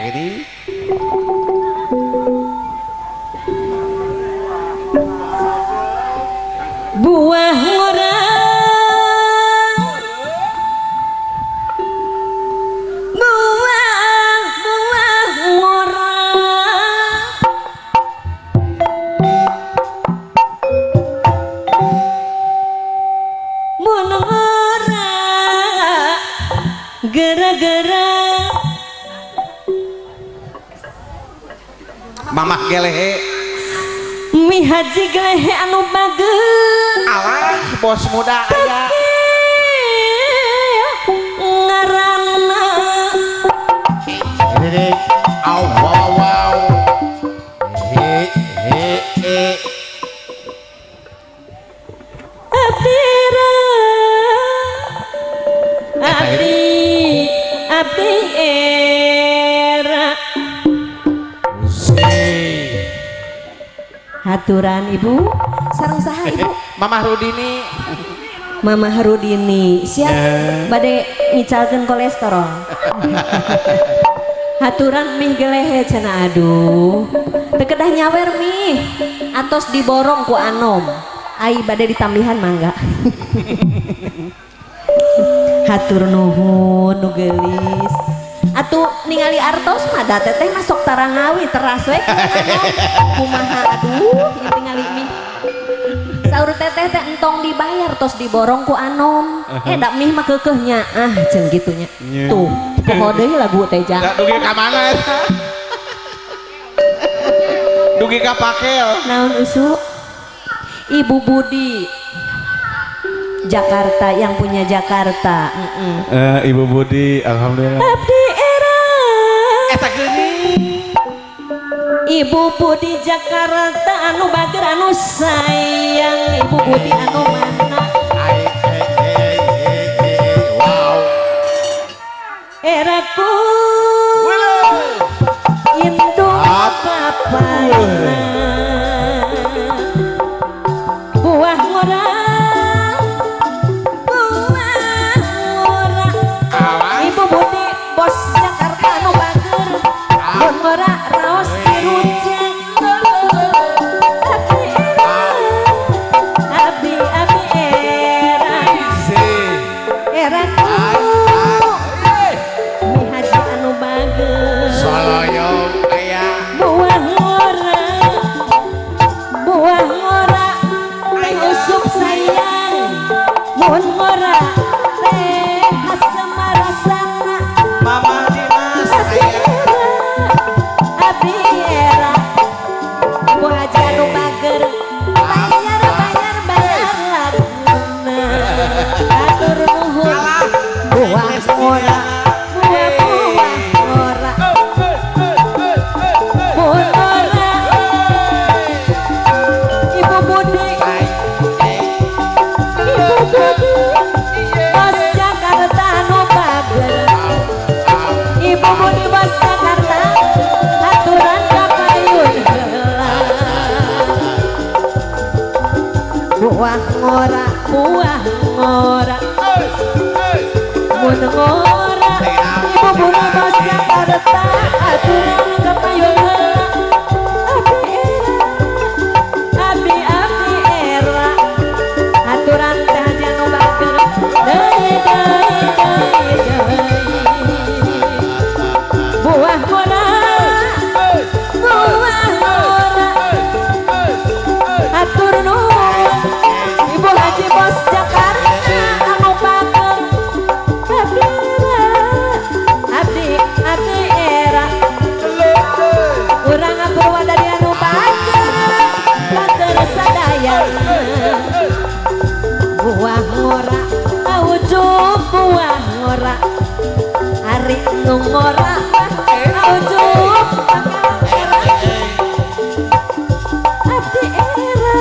Gini buah ngorang buah ngorang mun ngorang gara-gara mamah gelehe mi haji gelehe anu bageus alah bos muda aya ngaranna ini au wow wow he abdi era haturan ibu sareng saha ibu Mamah Rudini Mama Harudini siap bade ngicalkeun kolesterol haturan mih gelehe cenah aduh teu kedah nyawer mih atos diborong ku anom ai bade ditambihan mangga hatur nuhun nu geulis atuh ningali artos mah da teteh masuk tarangawi teras we kumaha aduh ningali mih saur teteh teh entong dibayar tos diborong ku anom dak mih mah keukeuhnya cenah gitunya tuh poho deui lagu teh jang dugi ka mana eta dugi ka pakel naon usu Ibu Budi Jakarta yang punya Jakarta Ibu Budi alhamdulillah abdi era eta geuning Ibu Budi Jakarta anu bager anu sayang Ibu Budi anu mana wow eraku indung papai buah ngorang Ibu Budi bos Jakarta anu bager buah ngorang raos dirujak abdi era eraku mi haji anu bager soloyong aya buah ngora teh usuk sayang mun ngora teh asam rasana Mama Dimas abdi era ibu haji anu bager bayar laguna atur nuhun buah ngora Ibu Budi bos Jakarta anu bager Ibu Budi bos Jakarta aturan kapayun buah ngora mun ngora Ibu Budi bos Jakarta aturan kapayun abdi era aturan teh haji anu bager deui buah ngora atur nuhun Ibu Haji bos Jakarta anu bager abdi era urang apurwa dari anu bager sadaya buah ngora ujug buah ngora ari nu ngora ujug abdi era